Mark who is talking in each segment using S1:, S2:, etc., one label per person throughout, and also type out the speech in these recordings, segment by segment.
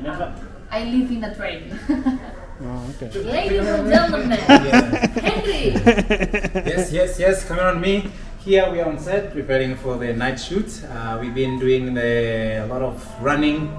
S1: I live in a train.
S2: Oh, okay.
S1: Ladies and gentlemen, Henry!
S3: Yes, come on me. Here we are on set preparing for the night shoot. We've been doing a lot of running.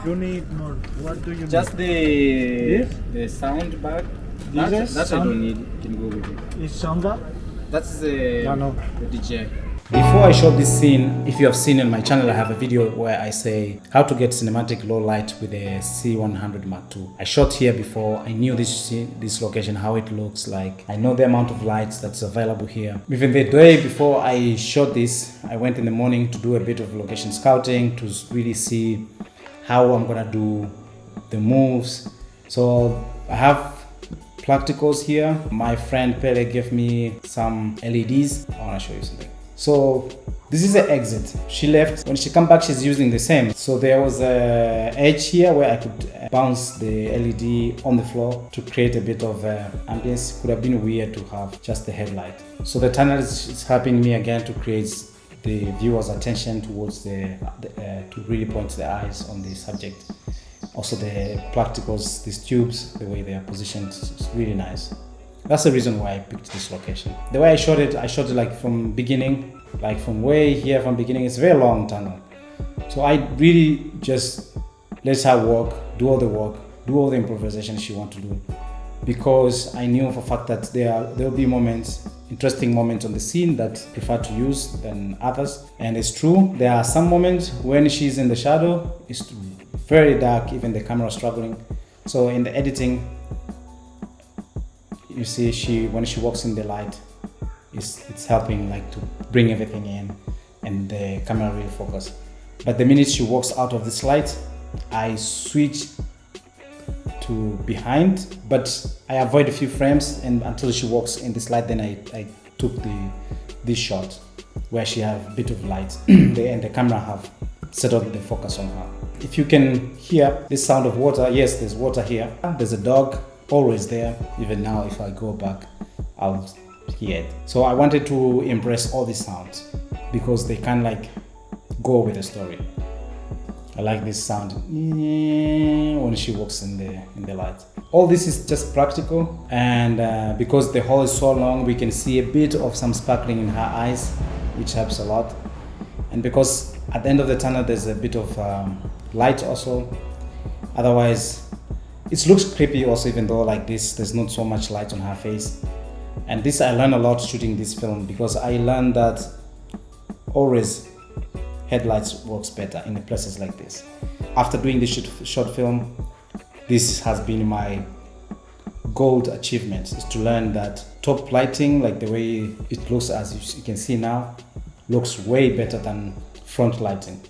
S2: You need more. What do you
S3: Just
S2: need?
S3: the sound bag.
S2: This
S3: That I
S2: sound?
S3: don't need. You can go with it.
S2: Is sound up?
S3: That's the
S2: No.
S3: DJ. Before I shot this scene, if you have seen on my channel, I have a video where I say how to get cinematic low light with a C100 Mark II. I shot here before. I knew this location, how it looks like. I know the amount of lights that's available here. Even the day before I shot this, I went in the morning to do a bit of location scouting to really see how I'm gonna do the moves. So I have practicals here. My friend Pele gave me some LEDs. I wanna show you something. So this is the exit. She left. When she come back, she's using the same. So there was a edge here where I could bounce the LED on the floor to create a bit of ambience. Could have been weird to have just the headlight. So the tunnel is helping me again to create the viewer's attention towards to really point the eyes on the subject. Also the practicals, these tubes, the way they are positioned, is really nice. That's the reason why I picked this location. The way I shot it like from beginning, like from way here from beginning. It's a very long tunnel. So I really just let her work, do all the improvisation she wants to do. Because I knew for a fact that there will be moments, interesting moments on the scene that I prefer to use than others. And it's true, there are some moments when she's in the shadow, it's very dark, even the camera struggling. So in the editing, you see when she walks in the light, it's helping like to bring everything in and the camera really focus. But the minute she walks out of this light, I switch to behind, but I avoid a few frames and until she walks in this light, then I took this shot where she have a bit of light and the camera have settled the focus on her. If you can hear the sound of water, yes, there's water here. There's a dog always there. Even now, if I go back, I'll hear it. So I wanted to embrace all these sounds because they can like go with the story. I like this sound when she walks in the light. All this is just practical, and because the hall is so long, we can see a bit of some sparkling in her eyes, which helps a lot. And because at the end of the tunnel, there's a bit of light also. Otherwise, it looks creepy also, even though like this, there's not so much light on her face. And this, I learned a lot shooting this film because I learned that always headlights works better in the places like this. After doing this short film, this has been my gold achievement, is to learn that top lighting, like the way it looks as you can see now, looks way better than front lighting.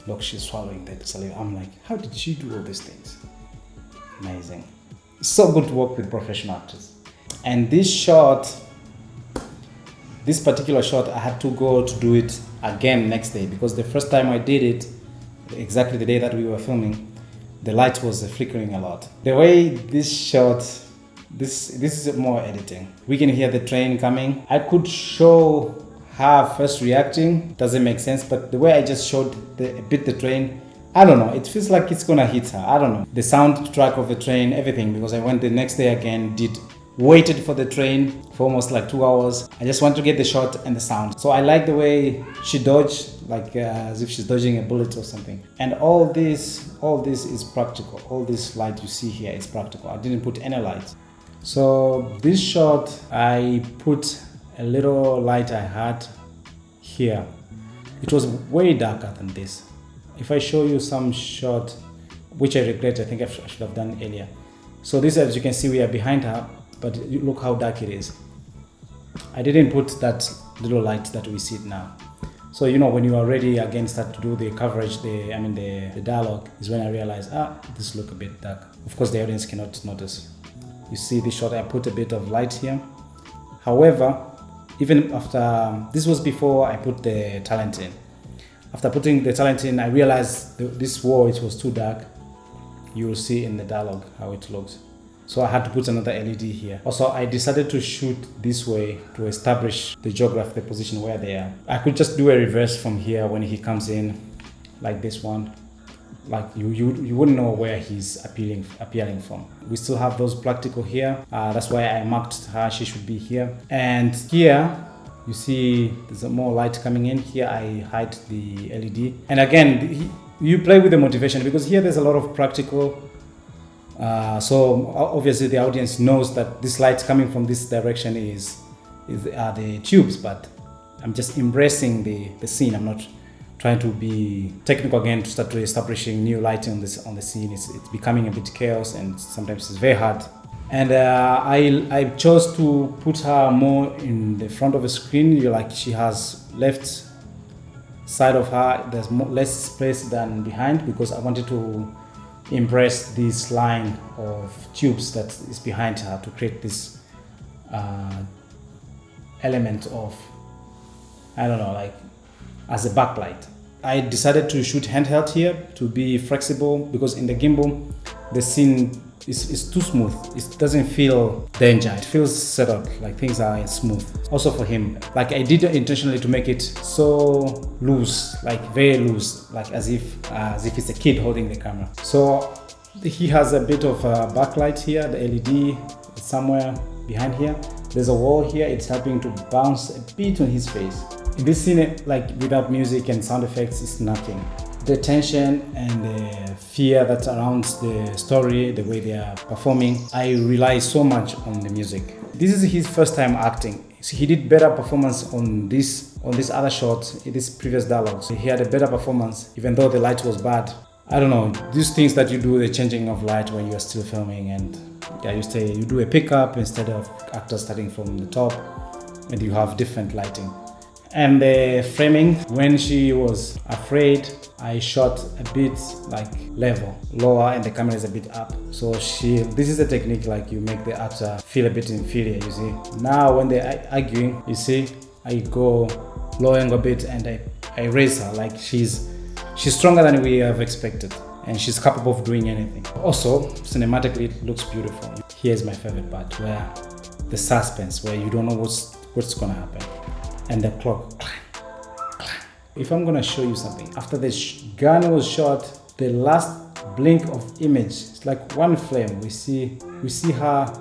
S3: Look, she's swallowing that saliva. I'm like, how did she do all these things? Amazing. It's so good to work with professional actors. And this particular shot, I had to go to do it again next day because the first time I did it, exactly the day that we were filming, the light was flickering a lot. The way this shot, this is more editing. We can hear the train coming. I could show her first reacting, doesn't make sense, but the way I just showed a bit the train, I don't know, it feels like it's gonna hit her, I don't know. The soundtrack of the train, everything, because I went the next day again, waited for the train for almost like 2 hours. I just want to get the shot and the sound. So I like the way she dodged, like as if she's dodging a bullet or something. And all this is practical. All this light you see here is practical. I didn't put any light. So this shot, I put a little light I had here. It was way darker than this. If I show you some shot, which I regret, I think I should have done earlier. So this, as you can see, we are behind her, but look how dark it is. I didn't put that little light that we see now. So, you know, when you are ready again, start to do the coverage, the dialogue, is when I realized, this look a bit dark. Of course, the audience cannot notice. You see the shot, I put a bit of light here. However, even after, this was before I put the talent in. After putting the talent in, I realized this wall, it was too dark. You will see in the dialogue how it looks. So I had to put another LED here. Also, I decided to shoot this way to establish the geography, the position where they are. I could just do a reverse from here when he comes in, like this one. like you wouldn't know where he's appearing from. We still have those practical here. That's why I marked her. She should be here. And here you see there's more light coming in. Here I hide the LED. And again, you play with the motivation, because here there's a lot of practical. So obviously the audience knows that this light coming from this direction is the tubes, but I'm just embracing the scene. I'm not trying to be technical again to start establishing new lighting on the scene. It's becoming a bit chaos, and sometimes it's very hard. And I chose to put her more in the front of the screen. Like, she has left side of her, there's less space than behind, because I wanted to embrace this line of tubes that is behind her to create this element of, I don't know, like as a backlight. I decided to shoot handheld here to be flexible, because in the gimbal the scene is too smooth. It doesn't feel danger. It feels settled, like things are smooth. Also for him, like I did it intentionally to make it so loose, like very loose, like as if it's a kid holding the camera. So he has a bit of a backlight here. The LED is somewhere behind here. There's a wall here. It's helping to bounce a bit on his face. In this scene, like without music and sound effects, it's nothing. The tension and the fear that surrounds the story, the way they are performing, I rely so much on the music. This is his first time acting. So he did better performance on this other shot, in this previous dialogue. So he had a better performance, even though the light was bad. I don't know, these things that you do, the changing of light when you are still filming, and yeah, you do a pickup instead of actors starting from the top, and you have different lighting. And the framing, when she was afraid, I shot a bit like level, lower, and the camera is a bit up. So this is a technique, like you make the actor feel a bit inferior, you see. Now when they're arguing, you see, I go lowering a bit and I raise her, like she's stronger than we have expected, and she's capable of doing anything. Also, cinematically, it looks beautiful. Here's my favorite part, where the suspense, where you don't know what's gonna happen. And the clock. If I'm gonna show you something, after the gun was shot, the last blink of image, it's like one flame. We see her,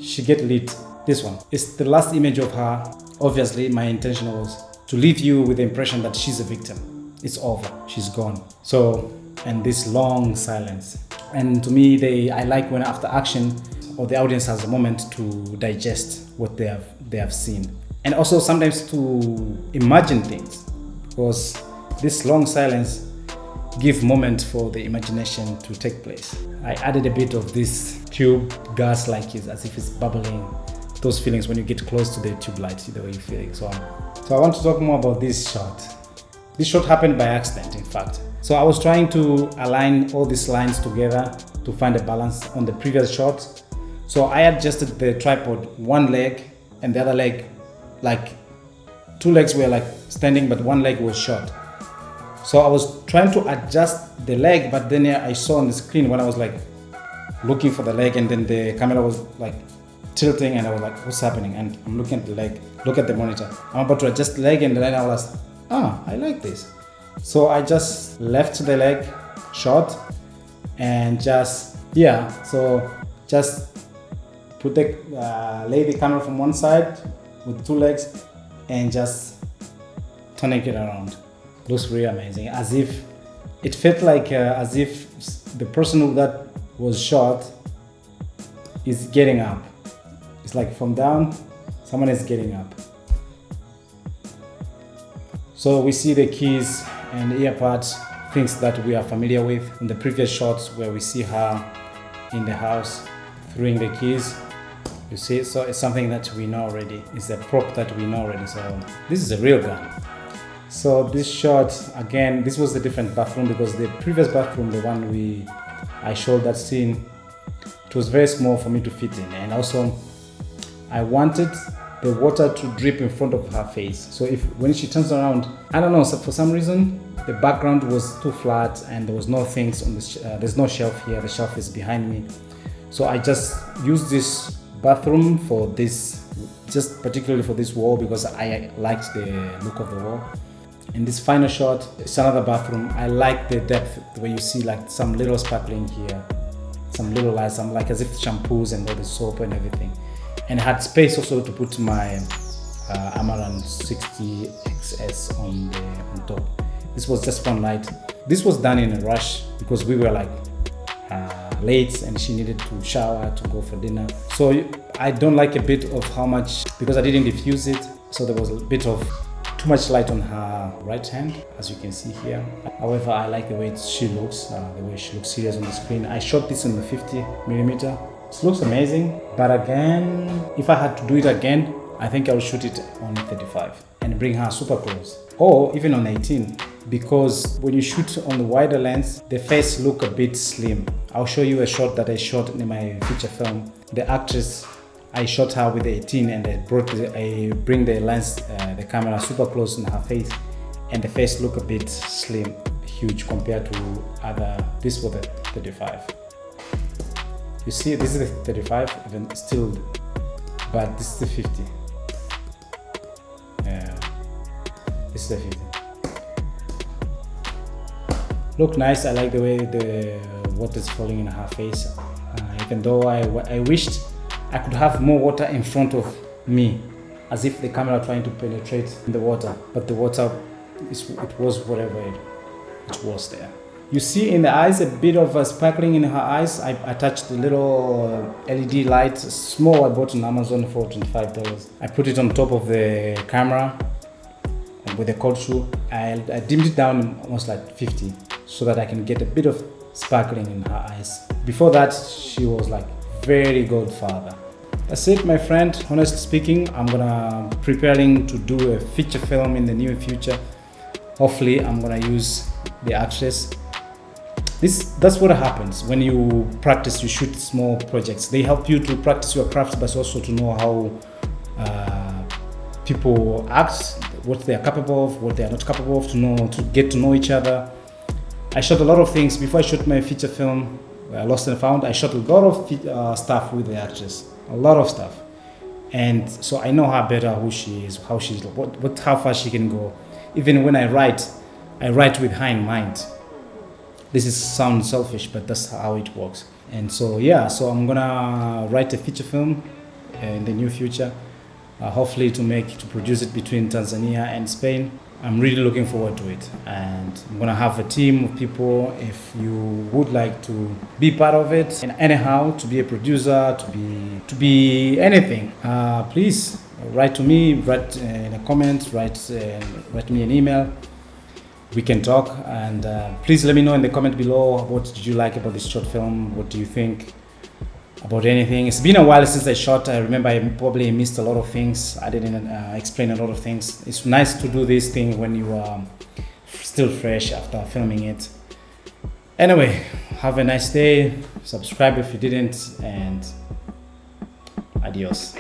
S3: she get lit. This one, it's the last image of her. Obviously, my intention was to leave you with the impression that she's a victim. It's over, she's gone. So, and this long silence. And to me, I like when after action, or the audience has a moment to digest what they have seen. And also sometimes to imagine things, because this long silence gives moment for the imagination to take place. I added a bit of this tube gas, like it's as if it's bubbling. Those feelings when you get close to the tube light, the way you feel it. So I want to talk more about this shot. This shot happened by accident, in fact. So I was trying to align all these lines together to find a balance on the previous shot. So I adjusted the tripod, one leg and the other leg, like two legs were like standing, but one leg was short. So I was trying to adjust the leg, but then I saw on the screen when I was like looking for the leg, and then the camera was like tilting, and I was like, what's happening? And I'm looking at the leg, look at the monitor. I'm about to adjust the leg, and then I was, I like this. So I just left the leg short and just put lay the camera from one side with two legs and just turning it around. Looks really amazing. As if it felt like as if the person that was shot is getting up. It's like from down, someone is getting up. So we see the keys and ear parts, things that we are familiar with in the previous shots where we see her in the house throwing the keys. You see, so it's something that we know already. It's a prop that we know already. So this is a real gun. So this shot, again, this was a different bathroom, because the previous bathroom, the one I showed that scene, it was very small for me to fit in. And also, I wanted the water to drip in front of her face. So when she turns around, I don't know, so for some reason, the background was too flat and there was no things on there's no shelf here. The shelf is behind me. So I just used this bathroom for this, just particularly for this wall, because I liked the look of the wall. In this final shot, it's another bathroom. I like the depth, the way you see like some little sparkling here, some little lights, some like as if shampoos and all the soap and everything. And I had space also to put my Amaran 60 XS on top. This was just one night. This was done in a rush because we were like late and she needed to shower to go for dinner. So I don't like a bit of how much, because I didn't diffuse it, so there was a bit of too much light on her right hand, as you can see here. However, I like the way she looks, the way she looks serious on the screen. I shot this on the 50mm. It looks amazing, but again, if I had to do it again, I think I will shoot it on 35 and bring her super close, or even on 18, because when you shoot on the wider lens, the face look a bit slim. I'll show you a shot that I shot in my feature film. The actress, I shot her with the 18 and I bring the lens, the camera super close in her face, and the face look a bit slim, huge compared to other. This was the 35. You see, this is the 35, even still, but this is the 50. Yeah, this is the 50. Look nice. I like the way the water is falling in her face. Even though I wished I could have more water in front of me, as if the camera trying to penetrate in the water, but the water, it was whatever it was there. You see in the eyes a bit of a sparkling in her eyes. I attached a little LED light, small, I bought on Amazon for $25. I put it on top of the camera with a cold shoe. I dimmed it down almost like 50 so that I can get a bit of sparkling in her eyes. Before that, she was like very godfather. That's it, my friend. Honestly speaking, I'm gonna preparing to do a feature film in the near future. Hopefully, I'm gonna use the actress. That's what happens when you practice. You shoot small projects. They help you to practice your craft, but also to know how people act, what they are capable of, what they are not capable of. To get to know each other. I shot a lot of things before I shot my feature film, Lost and Found. I shot a lot of stuff with the actress, a lot of stuff, and so I know her better, who she is, how she's, how far she can go. Even when I write with her in mind. This sounds selfish, but that's how it works. And so yeah, so I'm gonna write a feature film in the near future, hopefully to produce it between Tanzania and Spain. I'm really looking forward to it, and I'm gonna have a team of people. If you would like to be part of it, and anyhow to be a producer, to be anything, please write to me, write in a comment, write me an email. We can talk, and please let me know in the comment below, what did you like about this short film? What do you think about anything? It's been a while since I shot. I remember I probably missed a lot of things. I didn't explain a lot of things. It's nice to do this thing when you are still fresh after filming it. Anyway, have a nice day. Subscribe if you didn't, and adios.